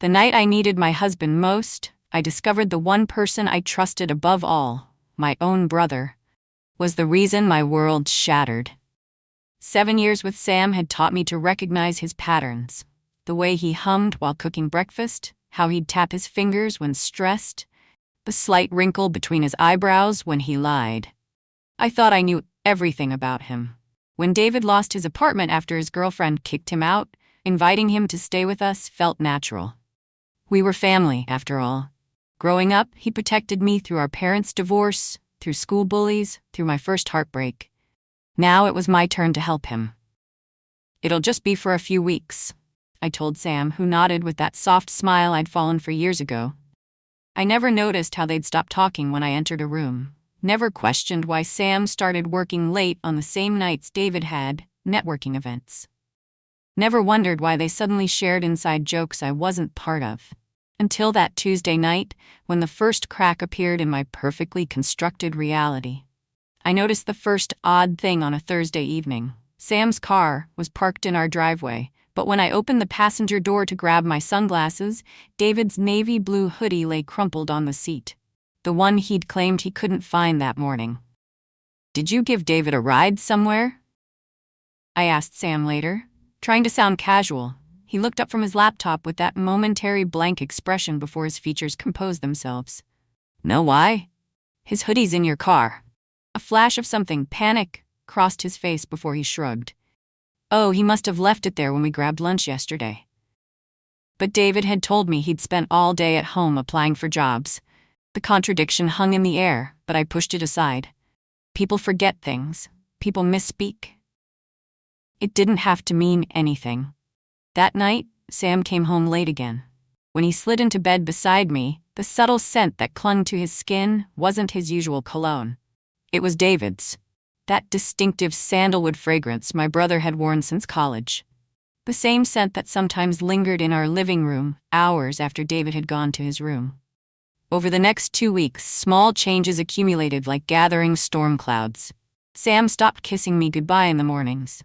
The night I needed my husband most, I discovered the one person I trusted above all, my own brother, was the reason my world shattered. 7 years with Sam had taught me to recognize his patterns. The way he hummed while cooking breakfast, how he'd tap his fingers when stressed, the slight wrinkle between his eyebrows when he lied. I thought I knew everything about him. When David lost his apartment after his girlfriend kicked him out, inviting him to stay with us felt natural. We were family, after all. Growing up, he protected me through our parents' divorce, through school bullies, through my first heartbreak. Now it was my turn to help him. "It'll just be for a few weeks," I told Sam, who nodded with that soft smile I'd fallen for years ago. I never noticed how they'd stop talking when I entered a room. Never questioned why Sam started working late on the same nights David had networking events. Never wondered why they suddenly shared inside jokes I wasn't part of. Until that Tuesday night, when the first crack appeared in my perfectly constructed reality. I noticed the first odd thing on a Thursday evening. Sam's car was parked in our driveway, but when I opened the passenger door to grab my sunglasses, David's navy blue hoodie lay crumpled on the seat. The one he'd claimed he couldn't find that morning. "Did you give David a ride somewhere?" I asked Sam later, trying to sound casual. He looked up from his laptop with that momentary blank expression before his features composed themselves. "No, why?" "His hoodie's in your car." A flash of something, panic, crossed his face before he shrugged. "Oh, he must have left it there when we grabbed lunch yesterday." But David had told me he'd spent all day at home applying for jobs. The contradiction hung in the air, but I pushed it aside. People forget things. People misspeak. It didn't have to mean anything. That night, Sam came home late again. When he slid into bed beside me, the subtle scent that clung to his skin wasn't his usual cologne. It was David's. That distinctive sandalwood fragrance my brother had worn since college. The same scent that sometimes lingered in our living room hours after David had gone to his room. Over the next 2 weeks, small changes accumulated like gathering storm clouds. Sam stopped kissing me goodbye in the mornings.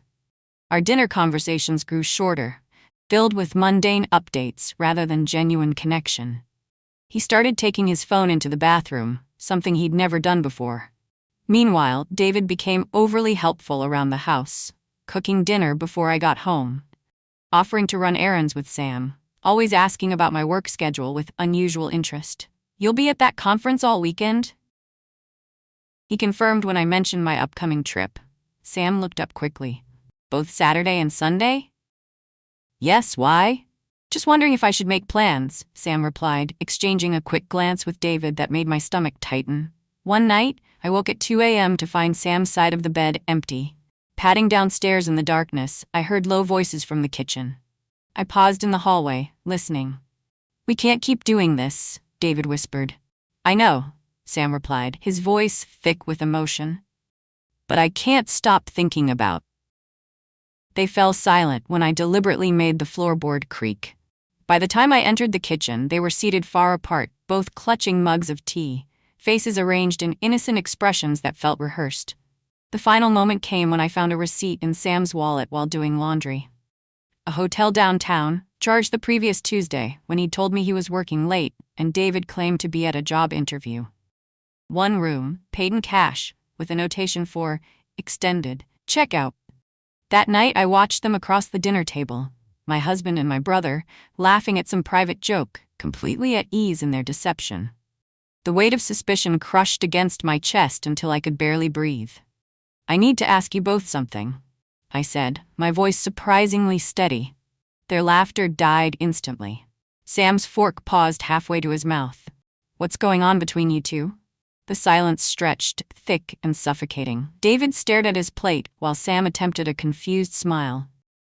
Our dinner conversations grew shorter, filled with mundane updates rather than genuine connection. He started taking his phone into the bathroom, something he'd never done before. Meanwhile, David became overly helpful around the house, cooking dinner before I got home, offering to run errands with Sam, always asking about my work schedule with unusual interest. "You'll be at that conference all weekend?" He confirmed when I mentioned my upcoming trip. Sam looked up quickly. "Both Saturday and Sunday?" "Yes, why?" "Just wondering if I should make plans," Sam replied, exchanging a quick glance with David that made my stomach tighten. One night, I woke at 2 a.m. to find Sam's side of the bed empty. Padding downstairs in the darkness, I heard low voices from the kitchen. I paused in the hallway, listening. "We can't keep doing this," David whispered. "I know," Sam replied, his voice thick with emotion. "But I can't stop thinking about." They fell silent when I deliberately made the floorboard creak. By the time I entered the kitchen, they were seated far apart, both clutching mugs of tea, faces arranged in innocent expressions that felt rehearsed. The final moment came when I found a receipt in Sam's wallet while doing laundry. A hotel downtown, charged the previous Tuesday when he'd told me he was working late, and David claimed to be at a job interview. One room, paid in cash, with a notation for extended checkout. That night I watched them across the dinner table, my husband and my brother, laughing at some private joke, completely at ease in their deception. The weight of suspicion crushed against my chest until I could barely breathe. "I need to ask you both something," I said, my voice surprisingly steady. Their laughter died instantly. Sam's fork paused halfway to his mouth. "What's going on between you two?" The silence stretched, thick and suffocating. David stared at his plate while Sam attempted a confused smile.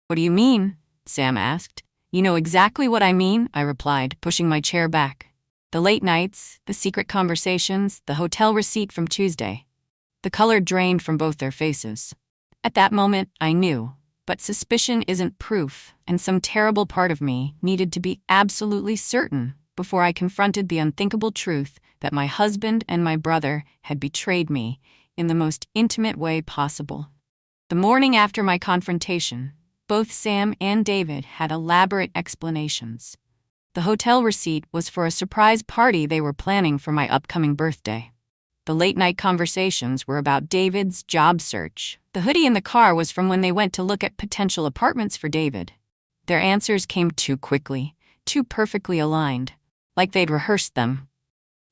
"What do you mean?" Sam asked. "You know exactly what I mean," I replied, pushing my chair back. The late nights, the secret conversations, the hotel receipt from Tuesday. The color drained from both their faces. At that moment, I knew. But suspicion isn't proof, and some terrible part of me needed to be absolutely certain before I confronted the unthinkable truth that my husband and my brother had betrayed me in the most intimate way possible. The morning after my confrontation, both Sam and David had elaborate explanations. The hotel receipt was for a surprise party they were planning for my upcoming birthday. The late-night conversations were about David's job search. The hoodie in the car was from when they went to look at potential apartments for David. Their answers came too quickly, too perfectly aligned, like they'd rehearsed them.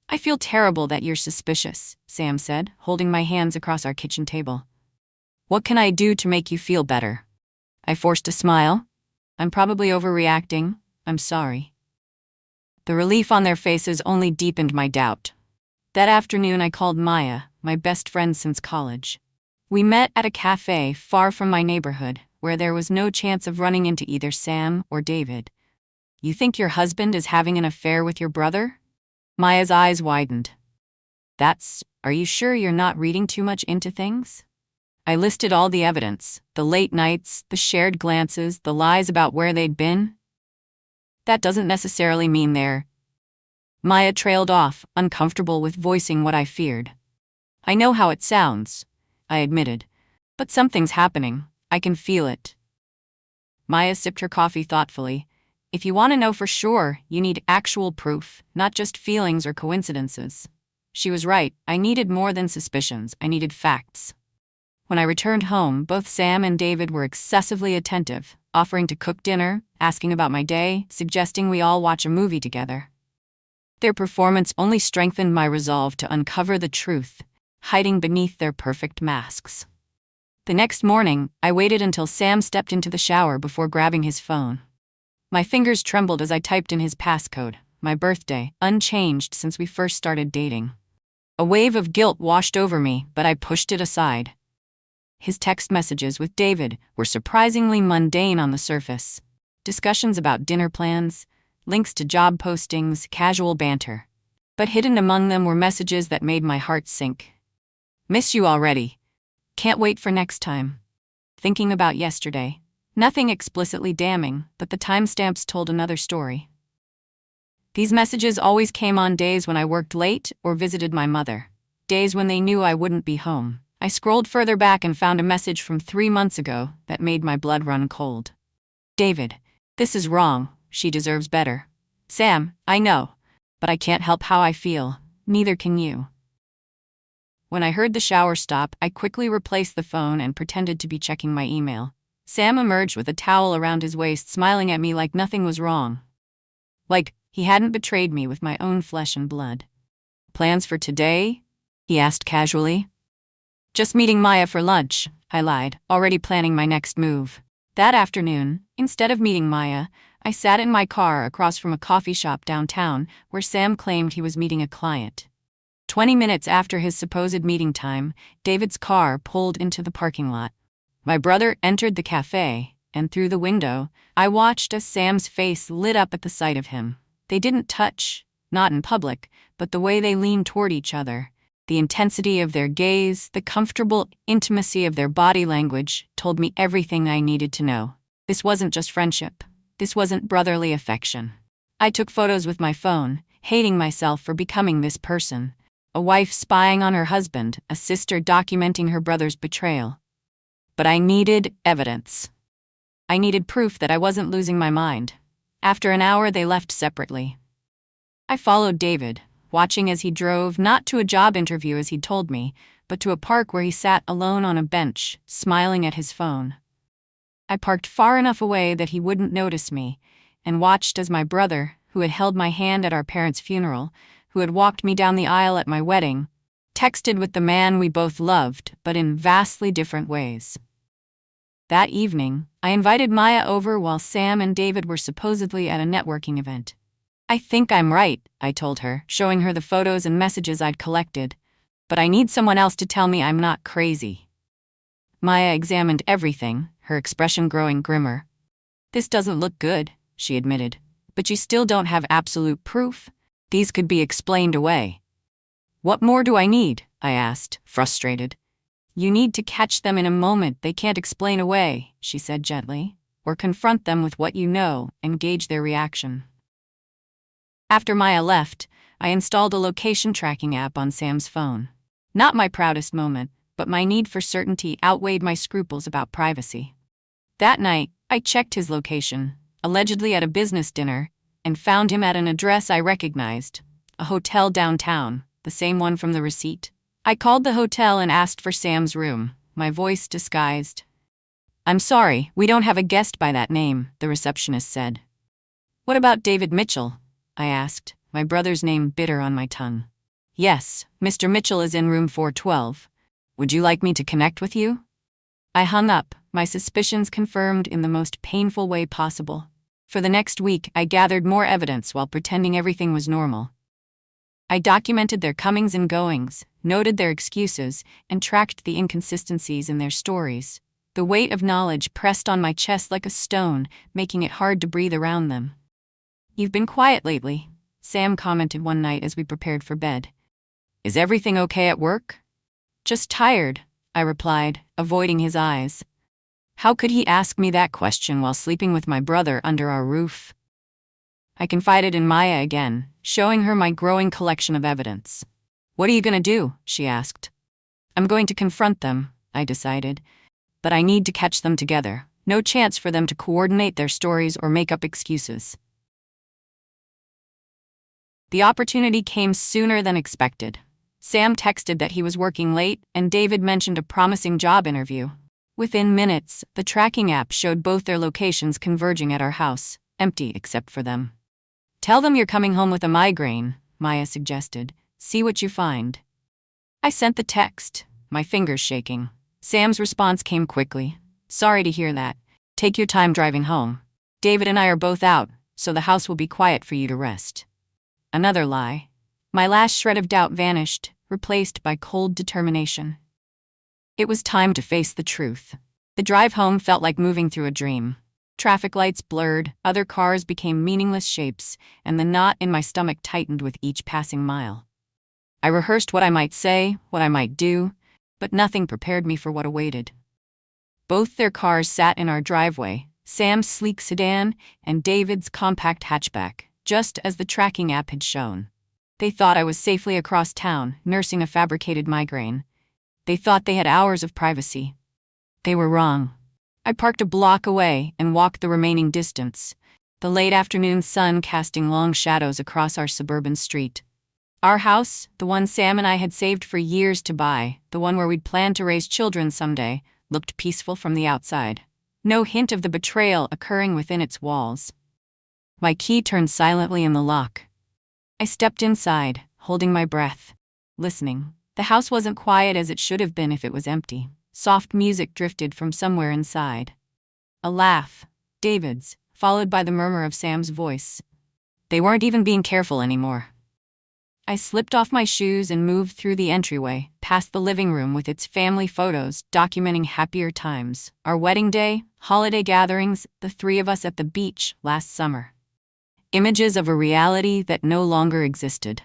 "I feel terrible that you're suspicious," Sam said, holding my hands across our kitchen table. "What can I do to make you feel better?" I forced a smile. "I'm probably overreacting. I'm sorry." The relief on their faces only deepened my doubt. That afternoon I called Maya, my best friend since college. We met at a cafe far from my neighborhood, where there was no chance of running into either Sam or David. "You think your husband is having an affair with your brother?" Maya's eyes widened. Are you sure you're not reading too much into things?" I listed all the evidence, the late nights, the shared glances, the lies about where they'd been. "That doesn't necessarily mean they're—" Maya trailed off, uncomfortable with voicing what I feared. "I know how it sounds," I admitted, "but something's happening. I can feel it." Maya sipped her coffee thoughtfully. "If you want to know for sure, you need actual proof, not just feelings or coincidences." She was right. I needed more than suspicions. I needed facts. When I returned home, both Sam and David were excessively attentive, offering to cook dinner, asking about my day, suggesting we all watch a movie together. Their performance only strengthened my resolve to uncover the truth, hiding beneath their perfect masks. The next morning, I waited until Sam stepped into the shower before grabbing his phone. My fingers trembled as I typed in his passcode, my birthday, unchanged since we first started dating. A wave of guilt washed over me, but I pushed it aside. His text messages with David were surprisingly mundane on the surface. Discussions about dinner plans, links to job postings, casual banter. But hidden among them were messages that made my heart sink. "Miss you already. Can't wait for next time. Thinking about yesterday." Nothing explicitly damning, but the timestamps told another story. These messages always came on days when I worked late or visited my mother. Days when they knew I wouldn't be home. I scrolled further back and found a message from 3 months ago that made my blood run cold. "David, this is wrong. She deserves better." "Sam, I know, but I can't help how I feel. Neither can you." When I heard the shower stop, I quickly replaced the phone and pretended to be checking my email. Sam emerged with a towel around his waist, smiling at me like nothing was wrong. Like he hadn't betrayed me with my own flesh and blood. "Plans for today?" he asked casually. "Just meeting Maya for lunch," I lied, already planning my next move. That afternoon, instead of meeting Maya, I sat in my car across from a coffee shop downtown where Sam claimed he was meeting a client. 20 minutes after his supposed meeting time, David's car pulled into the parking lot. My brother entered the cafe, and through the window, I watched as Sam's face lit up at the sight of him. They didn't touch, not in public, but the way they leaned toward each other. The intensity of their gaze, the comfortable intimacy of their body language told me everything I needed to know. This wasn't just friendship. This wasn't brotherly affection. I took photos with my phone, hating myself for becoming this person. A wife spying on her husband, a sister documenting her brother's betrayal. But I needed evidence. I needed proof that I wasn't losing my mind. After an hour, they left separately. I followed David, watching as he drove not to a job interview as he'd told me, but to a park where he sat alone on a bench, smiling at his phone. I parked far enough away that he wouldn't notice me, and watched as my brother, who had held my hand at our parents' funeral, who had walked me down the aisle at my wedding, texted with the man we both loved, but in vastly different ways. That evening, I invited Maya over while Sam and David were supposedly at a networking event. "I think I'm right," I told her, showing her the photos and messages I'd collected. "But I need someone else to tell me I'm not crazy." Maya examined everything, her expression growing grimmer. "This doesn't look good," she admitted. "But you still don't have absolute proof. These could be explained away." "What more do I need?" I asked, frustrated. "You need to catch them in a moment they can't explain away," she said gently, "or confront them with what you know and gauge their reaction." After Maya left, I installed a location tracking app on Sam's phone. Not my proudest moment, but my need for certainty outweighed my scruples about privacy. That night, I checked his location, allegedly at a business dinner, and found him at an address I recognized, a hotel downtown, the same one from the receipt. I called the hotel and asked for Sam's room, my voice disguised. "I'm sorry, we don't have a guest by that name," the receptionist said. "What about David Mitchell?" I asked, my brother's name bitter on my tongue. "Yes, Mr. Mitchell is in room 412. Would you like me to connect with you?" I hung up, my suspicions confirmed in the most painful way possible. For the next week, I gathered more evidence while pretending everything was normal. I documented their comings and goings, noted their excuses, and tracked the inconsistencies in their stories. The weight of knowledge pressed on my chest like a stone, making it hard to breathe around them. "You've been quiet lately," Sam commented one night as we prepared for bed. "Is everything okay at work?" "Just tired," I replied, avoiding his eyes. How could he ask me that question while sleeping with my brother under our roof? I confided in Maya again, showing her my growing collection of evidence. "What are you going to do?" she asked. "I'm going to confront them," I decided. "But I need to catch them together. No chance for them to coordinate their stories or make up excuses." The opportunity came sooner than expected. Sam texted that he was working late, and David mentioned a promising job interview. Within minutes, the tracking app showed both their locations converging at our house, empty except for them. "Tell them you're coming home with a migraine," Maya suggested. "See what you find." I sent the text, my fingers shaking. Sam's response came quickly. "Sorry to hear that. Take your time driving home. David and I are both out, so the house will be quiet for you to rest." Another lie. My last shred of doubt vanished, replaced by cold determination. It was time to face the truth. The drive home felt like moving through a dream. Traffic lights blurred, other cars became meaningless shapes, and the knot in my stomach tightened with each passing mile. I rehearsed what I might say, what I might do, but nothing prepared me for what awaited. Both their cars sat in our driveway, Sam's sleek sedan and David's compact hatchback, just as the tracking app had shown. They thought I was safely across town, nursing a fabricated migraine. They thought they had hours of privacy. They were wrong. I parked a block away and walked the remaining distance, the late afternoon sun casting long shadows across our suburban street. Our house, the one Sam and I had saved for years to buy, the one where we'd planned to raise children someday, looked peaceful from the outside. No hint of the betrayal occurring within its walls. My key turned silently in the lock. I stepped inside, holding my breath, listening. The house wasn't quiet as it should have been if it was empty. Soft music drifted from somewhere inside. A laugh, David's, followed by the murmur of Sam's voice. They weren't even being careful anymore. I slipped off my shoes and moved through the entryway, past the living room with its family photos documenting happier times. Our wedding day, holiday gatherings, the three of us at the beach last summer. Images of a reality that no longer existed.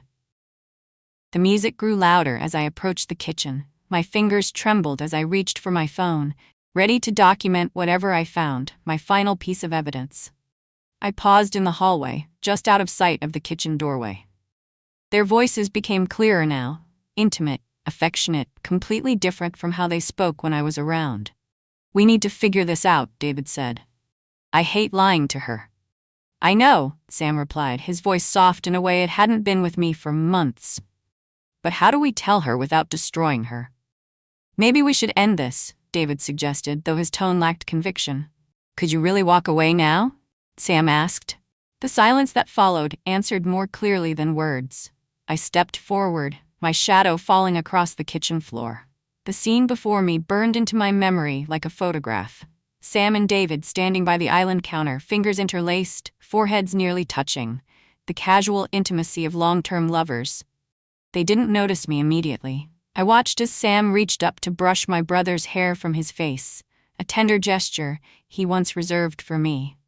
The music grew louder as I approached the kitchen. My fingers trembled as I reached for my phone, ready to document whatever I found, my final piece of evidence. I paused in the hallway, just out of sight of the kitchen doorway. Their voices became clearer now, intimate, affectionate, completely different from how they spoke when I was around. "We need to figure this out," David said. "I hate lying to her." "I know," Sam replied, his voice soft in a way it hadn't been with me for months. "But how do we tell her without destroying her?" "Maybe we should end this," David suggested, though his tone lacked conviction. "Could you really walk away now?" Sam asked. The silence that followed answered more clearly than words. I stepped forward, my shadow falling across the kitchen floor. The scene before me burned into my memory like a photograph. Sam and David standing by the island counter, fingers interlaced, foreheads nearly touching. The casual intimacy of long-term lovers. They didn't notice me immediately. I watched as Sam reached up to brush my brother's hair from his face, a tender gesture he once reserved for me.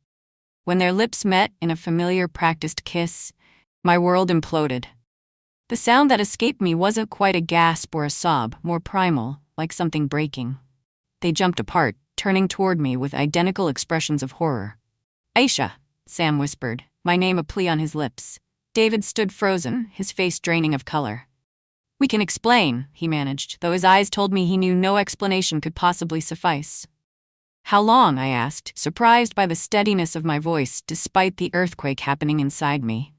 When their lips met in a familiar practiced kiss, my world imploded. The sound that escaped me wasn't quite a gasp or a sob, more primal, like something breaking. They jumped apart, turning toward me with identical expressions of horror. "Aisha," Sam whispered, my name a plea on his lips. David stood frozen, his face draining of color. "We can explain," he managed, though his eyes told me he knew no explanation could possibly suffice. How long? I asked, surprised by the steadiness of my voice despite the earthquake happening inside me.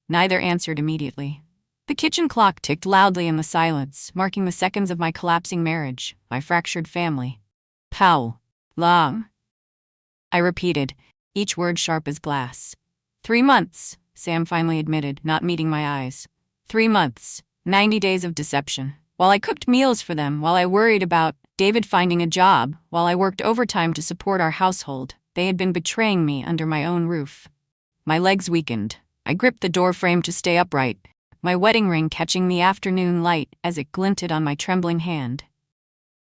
Neither answered immediately. The kitchen clock ticked loudly in the silence, marking the seconds of my collapsing marriage, my fractured family. How long? I repeated, each word sharp as glass. 3 months, Sam finally admitted, not meeting my eyes. 3 months, 90 days of deception. While I cooked meals for them, while I worried about David finding a job, while I worked overtime to support our household, they had been betraying me under my own roof. My legs weakened. I gripped the door frame to stay upright, my wedding ring catching the afternoon light as it glinted on my trembling hand.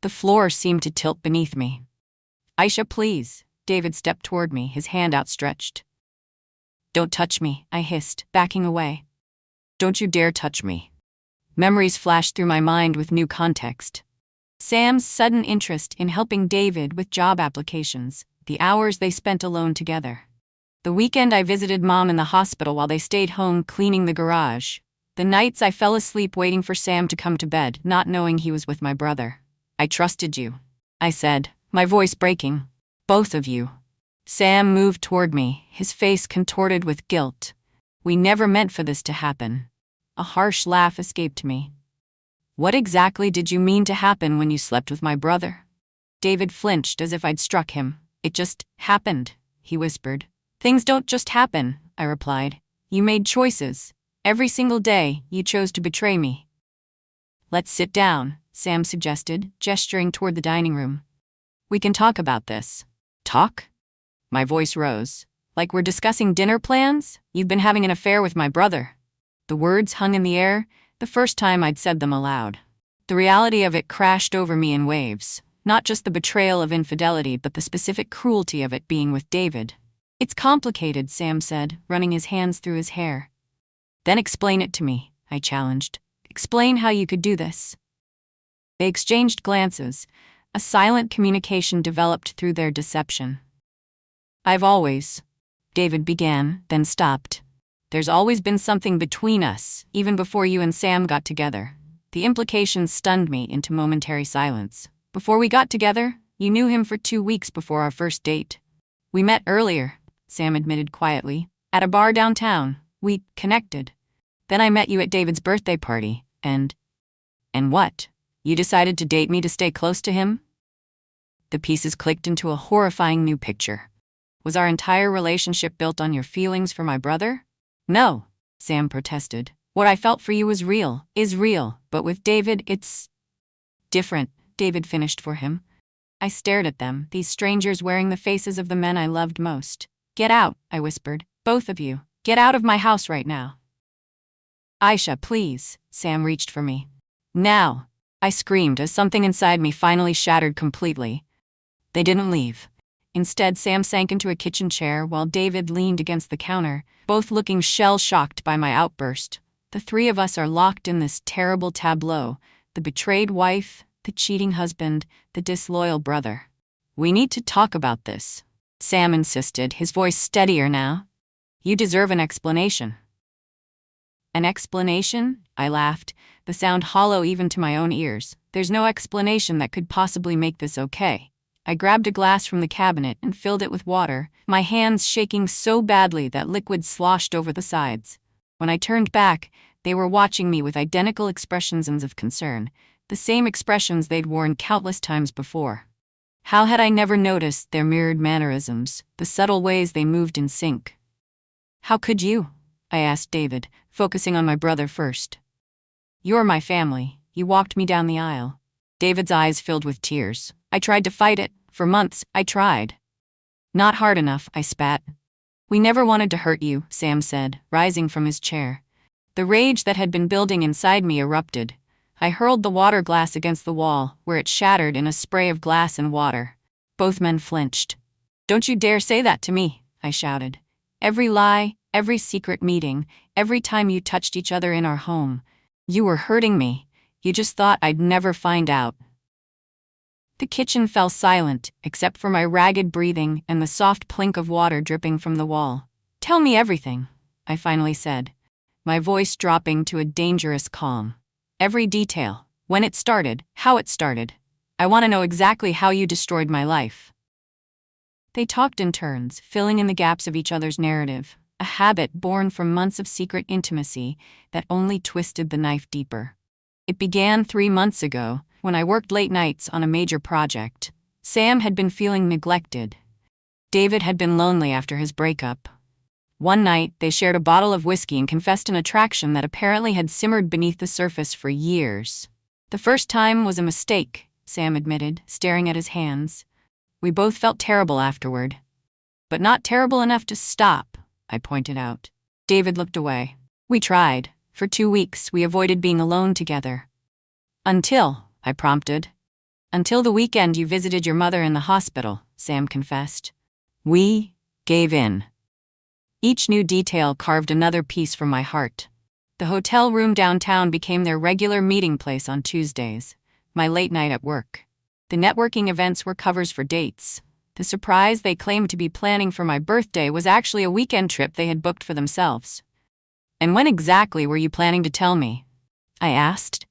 The floor seemed to tilt beneath me. Aisha, please. David stepped toward me, his hand outstretched. Don't touch me, I hissed, backing away. Don't you dare touch me. Memories flashed through my mind with new context. Sam's sudden interest in helping David with job applications, the hours they spent alone together. The weekend I visited Mom in the hospital while they stayed home cleaning the garage. The nights I fell asleep waiting for Sam to come to bed, not knowing he was with my brother. I trusted you, I said, my voice breaking. Both of you. Sam moved toward me, his face contorted with guilt. We never meant for this to happen. A harsh laugh escaped me. What exactly did you mean to happen when you slept with my brother? David flinched as if I'd struck him. It just happened, he whispered. Things don't just happen, I replied. You made choices. Every single day, you chose to betray me. Let's sit down, Sam suggested, gesturing toward the dining room. We can talk about this. Talk? My voice rose. Like we're discussing dinner plans? You've been having an affair with my brother. The words hung in the air, the first time I'd said them aloud. The reality of it crashed over me in waves, not just the betrayal of infidelity but the specific cruelty of it being with David. It's complicated, Sam said, running his hands through his hair. Then explain it to me, I challenged. Explain how you could do this. They exchanged glances. A silent communication developed through their deception. I've always, David began, then stopped. There's always been something between us, even before you and Sam got together. The implications stunned me into momentary silence. Before we got together, you knew him for 2 weeks before our first date. We met earlier, Sam admitted quietly, at a bar downtown. We connected. Then I met you at David's birthday party, and what? You decided to date me to stay close to him? The pieces clicked into a horrifying new picture. Was our entire relationship built on your feelings for my brother? No, Sam protested. What I felt for you was real, is real, but with David, it's different, David finished for him. I stared at them, these strangers wearing the faces of the men I loved most. Get out, I whispered. Both of you. Get out of my house right now. Aisha, please, Sam reached for me. Now, I screamed as something inside me finally shattered completely. They didn't leave. Instead, Sam sank into a kitchen chair while David leaned against the counter, both looking shell-shocked by my outburst. The three of us are locked in this terrible tableau, the betrayed wife, the cheating husband, the disloyal brother. We need to talk about this, Sam insisted, his voice steadier now. You deserve an explanation. An explanation? I laughed, the sound hollow even to my own ears. There's no explanation that could possibly make this okay. I grabbed a glass from the cabinet and filled it with water, my hands shaking so badly that liquid sloshed over the sides. When I turned back, they were watching me with identical expressions of concern, the same expressions they'd worn countless times before. How had I never noticed their mirrored mannerisms, the subtle ways they moved in sync? How could you? I asked David, focusing on my brother first. You're my family. You walked me down the aisle. David's eyes filled with tears. I tried to fight it. For months, I tried. Not hard enough, I spat. We never wanted to hurt you, Sam said, rising from his chair. The rage that had been building inside me erupted. I hurled the water glass against the wall, where it shattered in a spray of glass and water. Both men flinched. Don't you dare say that to me, I shouted. Every lie, every secret meeting, every time you touched each other in our home. You were hurting me. You just thought I'd never find out. The kitchen fell silent, except for my ragged breathing and the soft plink of water dripping from the wall. Tell me everything, I finally said, my voice dropping to a dangerous calm. Every detail, when it started, how it started. I want to know exactly how you destroyed my life. They talked in turns, filling in the gaps of each other's narrative, a habit born from months of secret intimacy that only twisted the knife deeper. It began 3 months ago, when I worked late nights on a major project. Sam had been feeling neglected. David had been lonely after his breakup. One night, they shared a bottle of whiskey and confessed an attraction that apparently had simmered beneath the surface for years. The first time was a mistake, Sam admitted, staring at his hands. We both felt terrible afterward. But not terrible enough to stop, I pointed out. David looked away. We tried. For 2 weeks, we avoided being alone together. Until, I prompted. Until the weekend you visited your mother in the hospital, Sam confessed. We gave in. Each new detail carved another piece from my heart. The hotel room downtown became their regular meeting place on Tuesdays, my late night at work. The networking events were covers for dates. The surprise they claimed to be planning for my birthday was actually a weekend trip they had booked for themselves. And when exactly were you planning to tell me? I asked.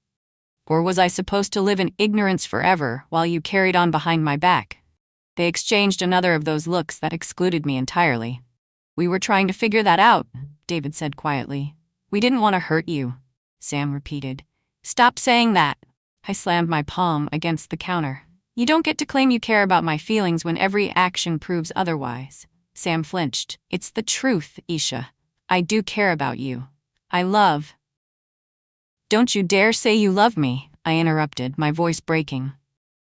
Or was I supposed to live in ignorance forever while you carried on behind my back? They exchanged another of those looks that excluded me entirely. We were trying to figure that out, David said quietly. We didn't want to hurt you, Sam repeated. Stop saying that. I slammed my palm against the counter. You don't get to claim you care about my feelings when every action proves otherwise. Sam flinched. It's the truth, Isha. I do care about you. I love. Don't you dare say you love me, I interrupted, my voice breaking.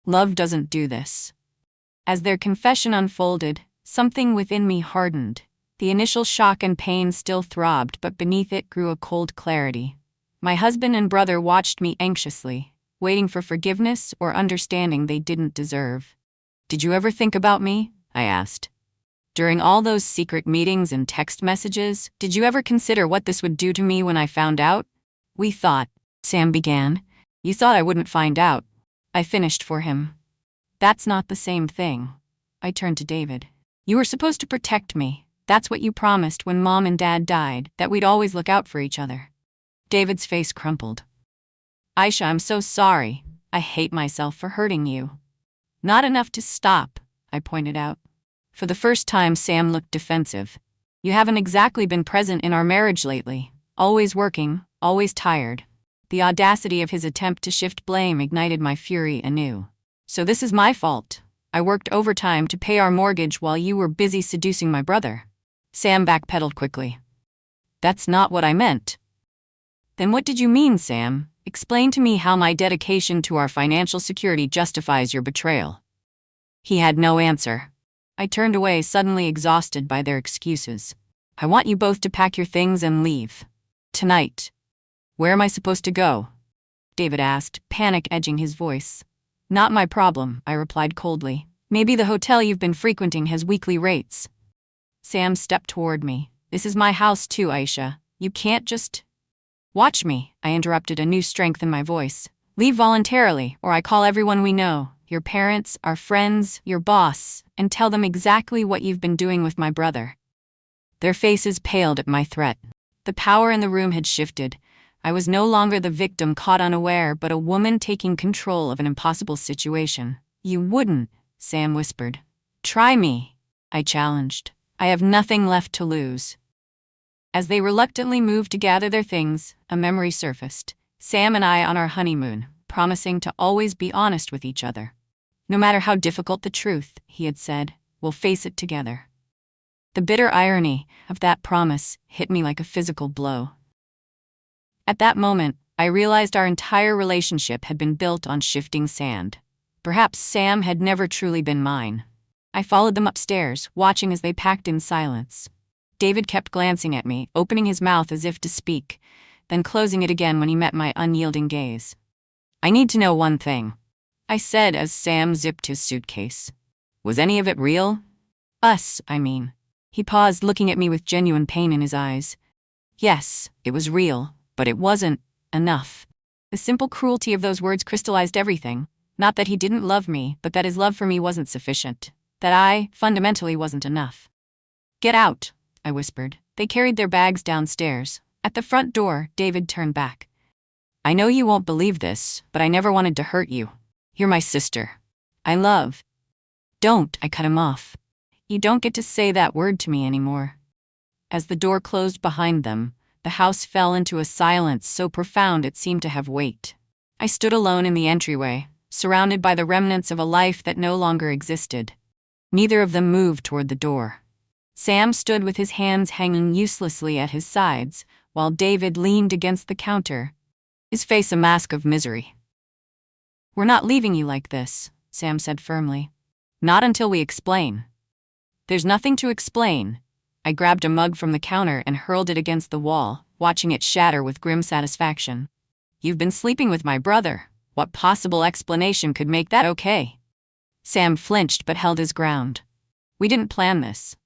Love doesn't do this. As their confession unfolded, something within me hardened. The initial shock and pain still throbbed, but beneath it grew a cold clarity. My husband and brother watched me anxiously, waiting for forgiveness or understanding they didn't deserve. Did you ever think about me? I asked. During all those secret meetings and text messages, did you ever consider what this would do to me when I found out? We thought, Sam began. You thought I wouldn't find out. I finished for him. That's not the same thing. I turned to David. You were supposed to protect me. That's what you promised when Mom and Dad died, that we'd always look out for each other. David's face crumpled. Aisha, I'm so sorry. I hate myself for hurting you. Not enough to stop, I pointed out. For the first time, Sam looked defensive. You haven't exactly been present in our marriage lately. Always working, always tired. The audacity of his attempt to shift blame ignited my fury anew. So this is my fault. I worked overtime to pay our mortgage while you were busy seducing my brother. Sam backpedaled quickly. That's not what I meant. Then what did you mean, Sam? Explain to me how my dedication to our financial security justifies your betrayal. He had no answer. I turned away, suddenly exhausted by their excuses. I want you both to pack your things and leave. Tonight. Where am I supposed to go? David asked, panic edging his voice. Not my problem, I replied coldly. Maybe the hotel you've been frequenting has weekly rates. Sam stepped toward me. This is my house too, Aisha. You can't just... Watch me, I interrupted, a new strength in my voice. Leave voluntarily, or I call everyone we know, your parents, our friends, your boss, and tell them exactly what you've been doing with my brother. Their faces paled at my threat. The power in the room had shifted. I was no longer the victim caught unaware, but a woman taking control of an impossible situation. You wouldn't, Sam whispered. Try me, I challenged. I have nothing left to lose. As they reluctantly moved to gather their things, a memory surfaced. Sam and I on our honeymoon, promising to always be honest with each other. No matter how difficult the truth, he had said, we'll face it together. The bitter irony of that promise hit me like a physical blow. At that moment, I realized our entire relationship had been built on shifting sand. Perhaps Sam had never truly been mine. I followed them upstairs, watching as they packed in silence. David kept glancing at me, opening his mouth as if to speak, then closing it again when he met my unyielding gaze. I need to know one thing, I said as Sam zipped his suitcase. Was any of it real? Us, I mean. He paused, looking at me with genuine pain in his eyes. Yes, it was real, but it wasn't enough. The simple cruelty of those words crystallized everything. Not that he didn't love me, but that his love for me wasn't sufficient. That I, fundamentally, wasn't enough. Get out, I whispered. They carried their bags downstairs. At the front door, David turned back. I know you won't believe this, but I never wanted to hurt you. You're my sister. I love. Don't, I cut him off. You don't get to say that word to me anymore." As the door closed behind them, the house fell into a silence so profound it seemed to have weight. I stood alone in the entryway, surrounded by the remnants of a life that no longer existed. Neither of them moved toward the door. Sam stood with his hands hanging uselessly at his sides, while David leaned against the counter, his face a mask of misery. "We're not leaving you like this," Sam said firmly. "Not until we explain." "There's nothing to explain." I grabbed a mug from the counter and hurled it against the wall, watching it shatter with grim satisfaction. "You've been sleeping with my brother. What possible explanation could make that okay?" Sam flinched but held his ground. "We didn't plan this."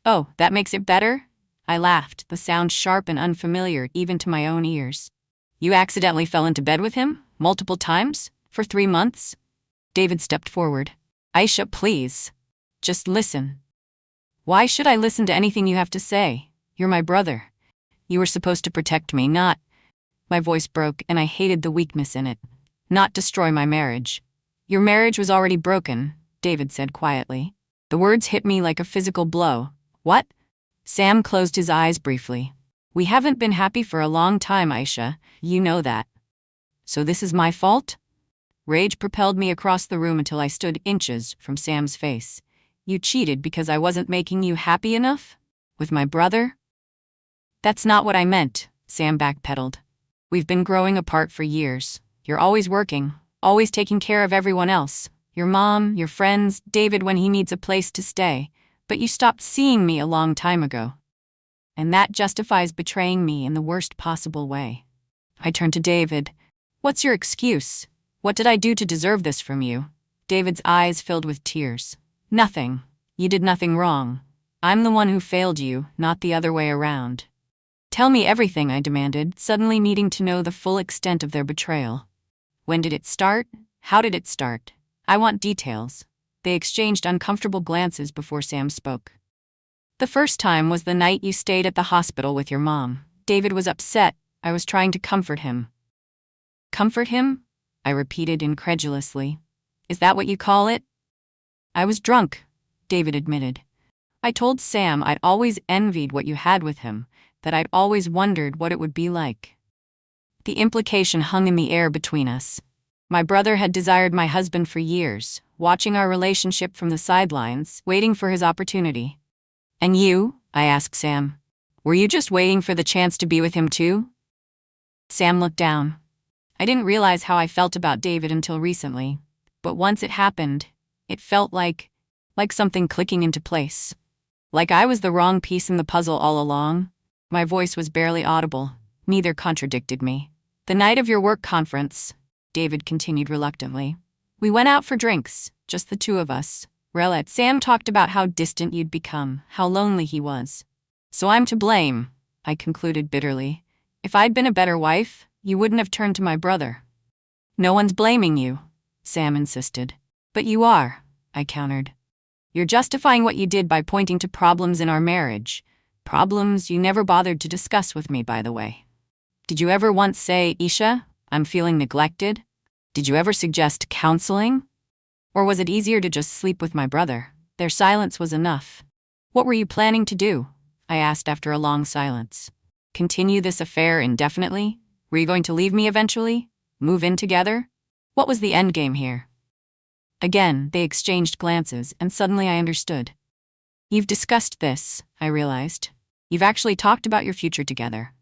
"Oh, that makes it better?" I laughed, the sound sharp and unfamiliar even to my own ears. "You accidentally fell into bed with him? Multiple times? For 3 months?" David stepped forward. "Aisha, please. Just listen." "Why should I listen to anything you have to say? You're my brother. You were supposed to protect me, not—" My voice broke and I hated the weakness in it. "Not destroy my marriage." "Your marriage was already broken," David said quietly. The words hit me like a physical blow. "What?" Sam closed his eyes briefly. "We haven't been happy for a long time, Aisha. You know that." "So this is my fault?" Rage propelled me across the room until I stood inches from Sam's face. "You cheated because I wasn't making you happy enough? With my brother?" "That's not what I meant," Sam backpedaled. "We've been growing apart for years. You're always working, always taking care of everyone else. Your mom, your friends, David when he needs a place to stay. But you stopped seeing me a long time ago. And that justifies betraying me in the worst possible way." I turned to David. "What's your excuse? What did I do to deserve this from you?" David's eyes filled with tears. "Nothing. You did nothing wrong. I'm the one who failed you, not the other way around." "Tell me everything," I demanded, suddenly needing to know the full extent of their betrayal. "When did it start? How did it start? I want details." They exchanged uncomfortable glances before Sam spoke. "The first time was the night you stayed at the hospital with your mom. David was upset. I was trying to comfort him." "Comfort him?" I repeated incredulously. "Is that what you call it?" "I was drunk," David admitted. "I told Sam I'd always envied what you had with him, that I'd always wondered what it would be like." The implication hung in the air between us. My brother had desired my husband for years, watching our relationship from the sidelines, waiting for his opportunity. "And you?" I asked Sam. "Were you just waiting for the chance to be with him too?" Sam looked down. I didn't realize how I felt about David until recently, but once it happened, it felt like something clicking into place. Like I was the wrong piece in the puzzle all along. My voice was barely audible. Neither contradicted me. "The night of your work conference," David continued reluctantly. "We went out for drinks, just the two of us. Sam talked about how distant you'd become, how lonely he was. So I'm to blame," I concluded bitterly. "If I'd been a better wife, you wouldn't have turned to my brother." "No one's blaming you," Sam insisted. "But you are," I countered. "You're justifying what you did by pointing to problems in our marriage. Problems you never bothered to discuss with me, by the way. Did you ever once say, 'Isha, I'm feeling neglected'? Did you ever suggest counseling? Or was it easier to just sleep with my brother?" Their silence was enough. "What were you planning to do?" I asked after a long silence. "Continue this affair indefinitely? Were you going to leave me eventually? Move in together? What was the endgame here?" Again, they exchanged glances, and suddenly I understood. "You've discussed this," I realized. "You've actually talked about your future together."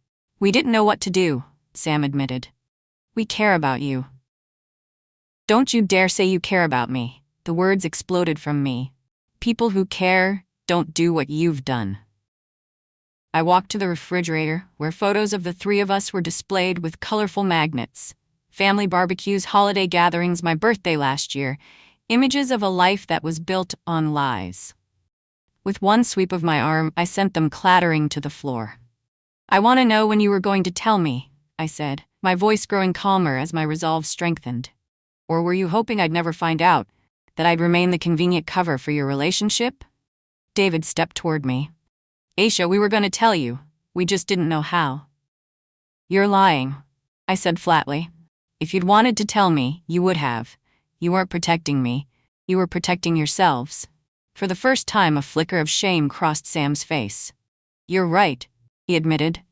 "We didn't know what to do," Sam admitted. "We care about you." "Don't you dare say you care about me." The words exploded from me. "People who care don't do what you've done." I walked to the refrigerator, where photos of the three of us were displayed with colorful magnets. Family barbecues, holiday gatherings, my birthday last year. Images of a life that was built on lies. With one sweep of my arm, I sent them clattering to the floor. "I want to know when you were going to tell me," I said, my voice growing calmer as my resolve strengthened. "Or were you hoping I'd never find out, that I'd remain the convenient cover for your relationship?" David stepped toward me. "Aisha, we were going to tell you. We just didn't know how." "You're lying," I said flatly. "If you'd wanted to tell me, you would have. You weren't protecting me. You were protecting yourselves." For the first time, a flicker of shame crossed Sam's face. "You're right," he admitted.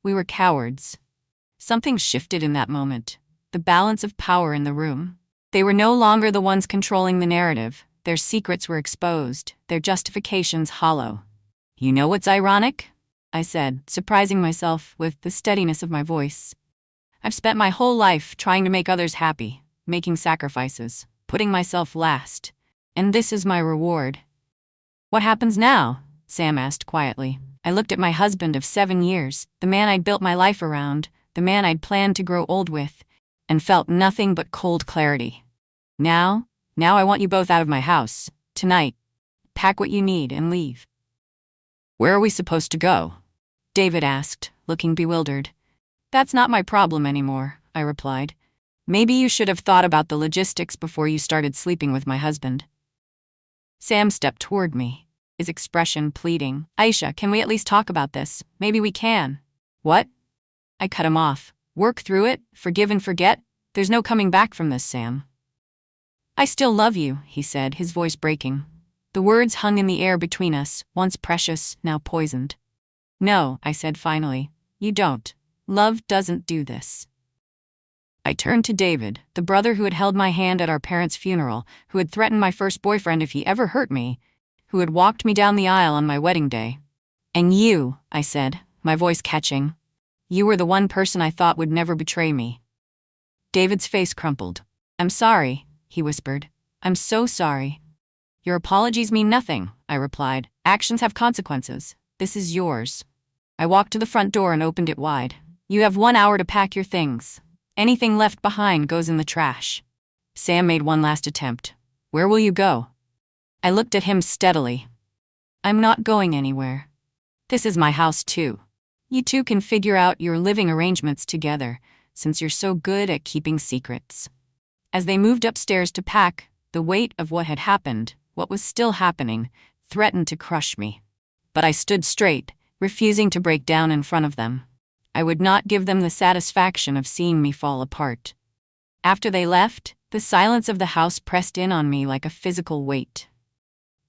"We were cowards." Something shifted in that moment. The balance of power in the room. They were no longer the ones controlling the narrative. Their secrets were exposed, their justifications hollow. "You know what's ironic?" I said, surprising myself with the steadiness of my voice. "I've spent my whole life trying to make others happy, making sacrifices, putting myself last. And this is my reward." "What happens now?" Sam asked quietly. I looked at my husband of 7 years, the man I'd built my life around, the man I'd planned to grow old with, and felt nothing but cold clarity. Now I want you both out of my house, tonight. Pack what you need and leave." "Where are we supposed to go?" David asked, looking bewildered. "That's not my problem anymore," I replied. "Maybe you should have thought about the logistics before you started sleeping with my husband." Sam stepped toward me, his expression pleading. "Aisha, can we at least talk about this? Maybe we can." "What?" I cut him off. "Work through it, forgive and forget? There's no coming back from this, Sam." "I still love you," he said, his voice breaking. The words hung in the air between us, once precious, now poisoned. "No," I said finally, "you don't. Love doesn't do this." I turned to David, the brother who had held my hand at our parents' funeral, who had threatened my first boyfriend if he ever hurt me, who had walked me down the aisle on my wedding day. "And you," I said, my voice catching, "you were the one person I thought would never betray me." David's face crumpled. "I'm sorry," he whispered. "I'm so sorry." "Your apologies mean nothing," I replied. "Actions have consequences. This is yours." I walked to the front door and opened it wide. "You have 1 hour to pack your things. Anything left behind goes in the trash." Sam made one last attempt. "Where will you go?" I looked at him steadily. "I'm not going anywhere. This is my house too. You two can figure out your living arrangements together, since you're so good at keeping secrets." As they moved upstairs to pack, the weight of what had happened, what was still happening, threatened to crush me. But I stood straight, refusing to break down in front of them. I would not give them the satisfaction of seeing me fall apart. After they left, the silence of the house pressed in on me like a physical weight.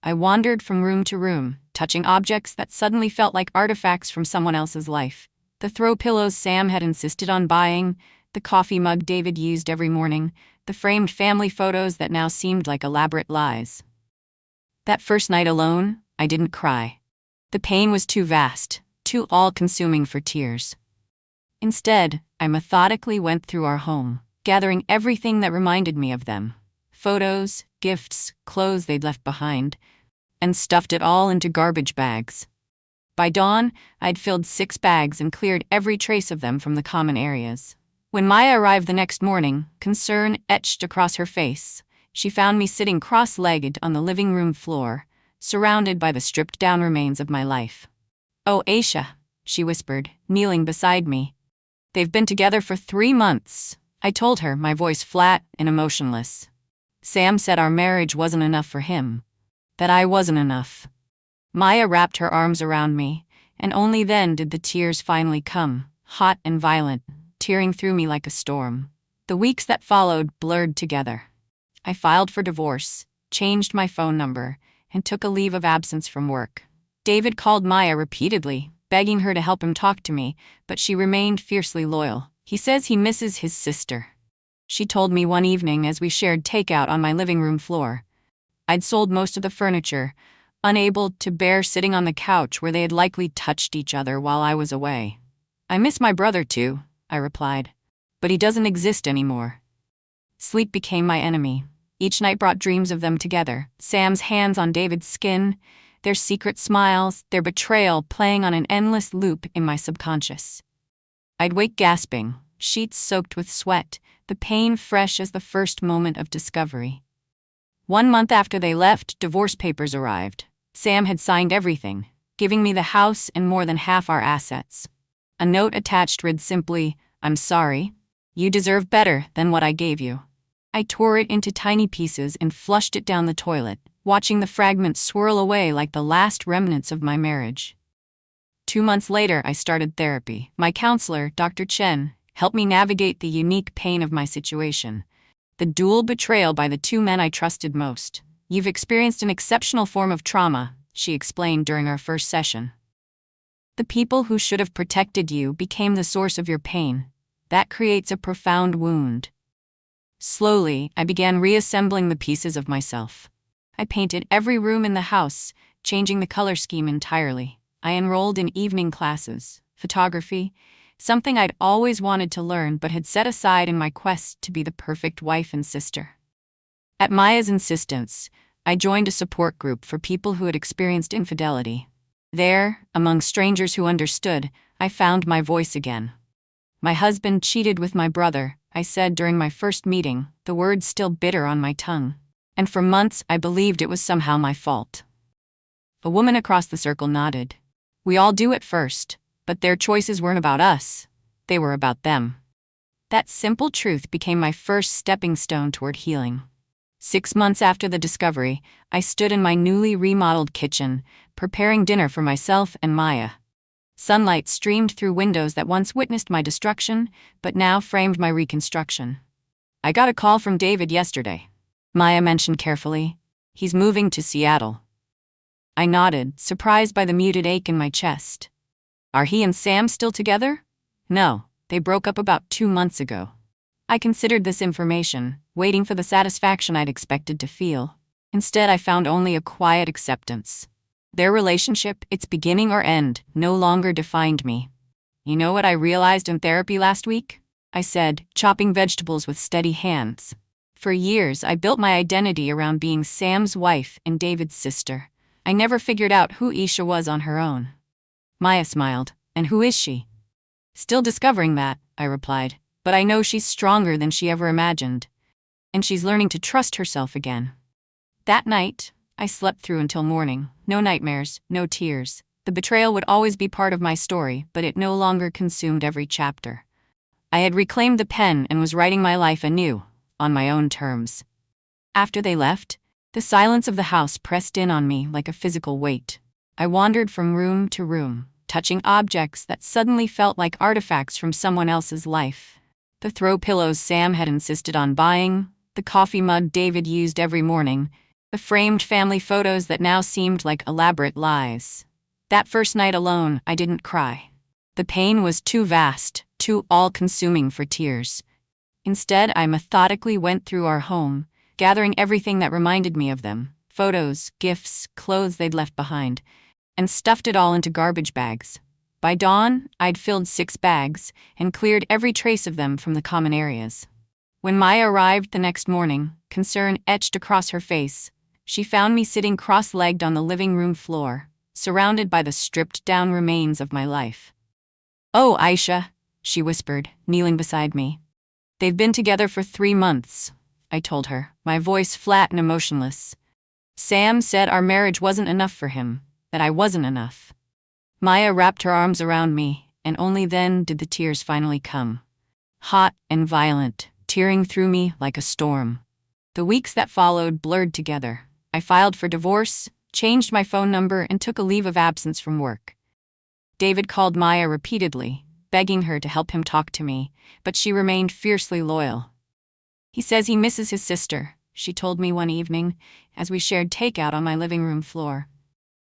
I wandered from room to room, touching objects that suddenly felt like artifacts from someone else's life. The throw pillows Sam had insisted on buying, the coffee mug David used every morning, the framed family photos that now seemed like elaborate lies. That first night alone, I didn't cry. The pain was too vast, too all-consuming for tears. Instead, I methodically went through our home, gathering everything that reminded me of them. Photos, gifts, clothes they'd left behind, and stuffed it all into garbage bags. By dawn, I'd filled 6 bags and cleared every trace of them from the common areas. When Maya arrived the next morning, concern etched across her face, she found me sitting cross-legged on the living room floor, surrounded by the stripped-down remains of my life. "Oh, Aisha," she whispered, kneeling beside me. "They've been together for 3 months," I told her, my voice flat and emotionless. "Sam said our marriage wasn't enough for him, that I wasn't enough." Maya wrapped her arms around me, and only then did the tears finally come, hot and violent, tearing through me like a storm. The weeks that followed blurred together. I filed for divorce, changed my phone number, and took a leave of absence from work. David called Maya repeatedly, begging her to help him talk to me, but she remained fiercely loyal. "He says he misses his sister," she told me one evening as we shared takeout on my living room floor. I'd sold most of the furniture, unable to bear sitting on the couch where they had likely touched each other while I was away. "I miss my brother too," I replied, "but he doesn't exist anymore." Sleep became my enemy. Each night brought dreams of them together, Sam's hands on David's skin, their secret smiles, their betrayal playing on an endless loop in my subconscious. I'd wake gasping, sheets soaked with sweat, the pain fresh as the first moment of discovery. 1 month after they left, divorce papers arrived. Sam had signed everything, giving me the house and more than half our assets. A note attached read simply, "I'm sorry. You deserve better than what I gave you." I tore it into tiny pieces and flushed it down the toilet, watching the fragments swirl away like the last remnants of my marriage. 2 months later, I started therapy. My counselor, Dr. Chen, helped me navigate the unique pain of my situation, the dual betrayal by the 2 men I trusted most. You've experienced an exceptional form of trauma, she explained during our first session. The people who should have protected you became the source of your pain. That creates a profound wound. Slowly, I began reassembling the pieces of myself. I painted every room in the house, changing the color scheme entirely. I enrolled in evening classes, photography, something I'd always wanted to learn but had set aside in my quest to be the perfect wife and sister. At Maya's insistence, I joined a support group for people who had experienced infidelity. There, among strangers who understood, I found my voice again. My husband cheated with my brother, I said during my first meeting, the words still bitter on my tongue. And for months I believed it was somehow my fault. A woman across the circle nodded. We all do at first, but their choices weren't about us. They were about them. That simple truth became my first stepping stone toward healing. 6 months after the discovery, I stood in my newly remodeled kitchen, preparing dinner for myself and Maya. Sunlight streamed through windows that once witnessed my destruction, but now framed my reconstruction. I got a call from David yesterday, Maya mentioned carefully. He's moving to Seattle. I nodded, surprised by the muted ache in my chest. Are he and Sam still together? No, they broke up about 2 months ago. I considered this information, waiting for the satisfaction I'd expected to feel. Instead, I found only a quiet acceptance. Their relationship, its beginning or end, no longer defined me. You know what I realized in therapy last week? I said, chopping vegetables with steady hands. For years, I built my identity around being Sam's wife and David's sister. I never figured out who Isha was on her own. Maya smiled. And who is she? Still discovering that, I replied. But I know she's stronger than she ever imagined. And she's learning to trust herself again. That night, I slept through until morning. No nightmares, no tears. The betrayal would always be part of my story, but it no longer consumed every chapter. I had reclaimed the pen and was writing my life anew, on my own terms. After they left, the silence of the house pressed in on me like a physical weight. I wandered from room to room, touching objects that suddenly felt like artifacts from someone else's life. The throw pillows Sam had insisted on buying, the coffee mug David used every morning, the framed family photos that now seemed like elaborate lies. That first night alone, I didn't cry. The pain was too vast, too all-consuming for tears. Instead, I methodically went through our home, gathering everything that reminded me of them, photos, gifts, clothes they'd left behind, and stuffed it all into garbage bags. By dawn, I'd filled 6 bags and cleared every trace of them from the common areas. When Maya arrived the next morning, concern etched across her face, she found me sitting cross-legged on the living room floor, surrounded by the stripped-down remains of my life. "Oh, Aisha," she whispered, kneeling beside me. "They've been together for 3 months," I told her, my voice flat and emotionless. "Sam said our marriage wasn't enough for him, that I wasn't enough." Maya wrapped her arms around me, and only then did the tears finally come. Hot and violent, tearing through me like a storm. The weeks that followed blurred together. I filed for divorce, changed my phone number, and took a leave of absence from work. David called Maya repeatedly, begging her to help him talk to me, but she remained fiercely loyal. "He says he misses his sister," she told me one evening, as we shared takeout on my living room floor.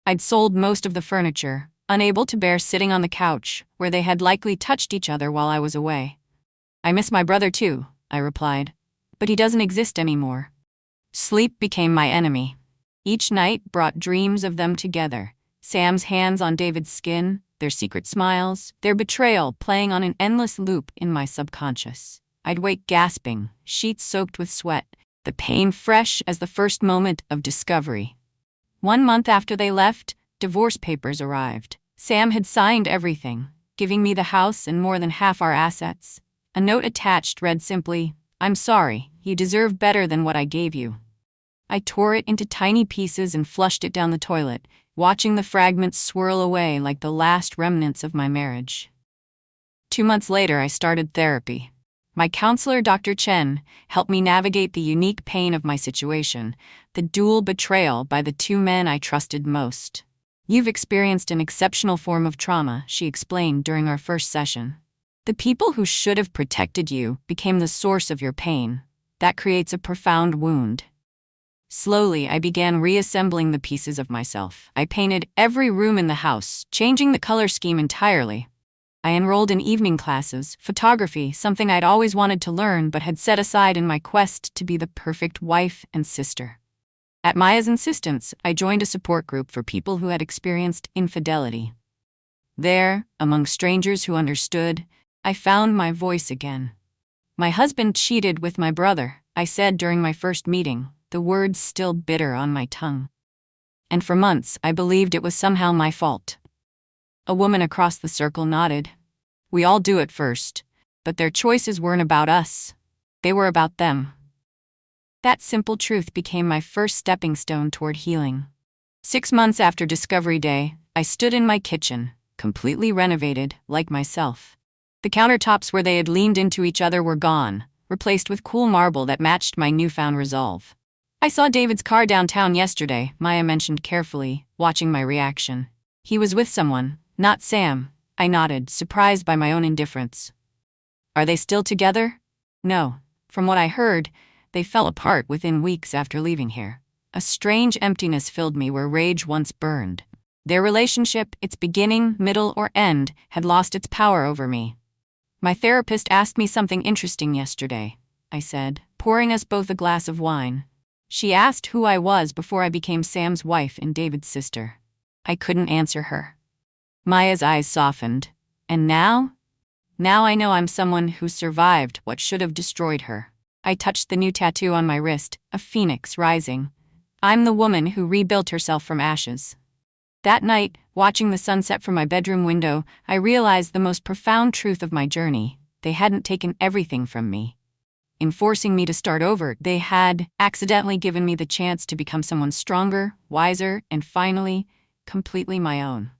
I'd sold most of the furniture, unable to bear sitting on the couch, where they had likely touched each other while I was away. "I miss my brother too," I replied. "But he doesn't exist anymore." Sleep became my enemy. Each night brought dreams of them together, Sam's hands on David's skin, their secret smiles, their betrayal playing on an endless loop in my subconscious. I'd wake gasping, sheets soaked with sweat, the pain fresh as the first moment of discovery. 1 month after they left, divorce papers arrived. Sam had signed everything, giving me the house and more than half our assets. A note attached read simply, "I'm sorry, you deserve better than what I gave you." I tore it into tiny pieces and flushed it down the toilet, watching the fragments swirl away like the last remnants of my marriage. 2 months later, I started therapy. My counselor, Dr. Chen, helped me navigate the unique pain of my situation, the dual betrayal by the 2 men I trusted most. "You've experienced an exceptional form of trauma," she explained during our first session. "The people who should have protected you became the source of your pain. That creates a profound wound." Slowly, I began reassembling the pieces of myself. I painted every room in the house, changing the color scheme entirely. I enrolled in evening classes, photography, something I'd always wanted to learn but had set aside in my quest to be the perfect wife and sister. At Maya's insistence, I joined a support group for people who had experienced infidelity. There, among strangers who understood, I found my voice again. "My husband cheated with my brother," I said during my first meeting, the words still bitter on my tongue. And for months, I believed it was somehow my fault. A woman across the circle nodded. "We all do it first, but their choices weren't about us. They were about them." That simple truth became my first stepping stone toward healing. 6 months after Discovery Day, I stood in my kitchen, completely renovated, like myself. The countertops where they had leaned into each other were gone, replaced with cool marble that matched my newfound resolve. "I saw David's car downtown yesterday," Maya mentioned carefully, watching my reaction. "He was with someone, not Sam." I nodded, surprised by my own indifference. "Are they still together?" "No. From what I heard, they fell apart within weeks after leaving here." A strange emptiness filled me where rage once burned. Their relationship, its beginning, middle, or end, had lost its power over me. "My therapist asked me something interesting yesterday," I said, pouring us both a glass of wine. "She asked who I was before I became Sam's wife and David's sister." I couldn't answer her. Maya's eyes softened. "And now?" "Now I know I'm someone who survived what should have destroyed her." I touched the new tattoo on my wrist, a phoenix rising. I'm the woman who rebuilt herself from ashes. That night, watching the sunset from my bedroom window, I realized the most profound truth of my journey. They hadn't taken everything from me. In forcing me to start over, they had accidentally given me the chance to become someone stronger, wiser, and finally, completely my own.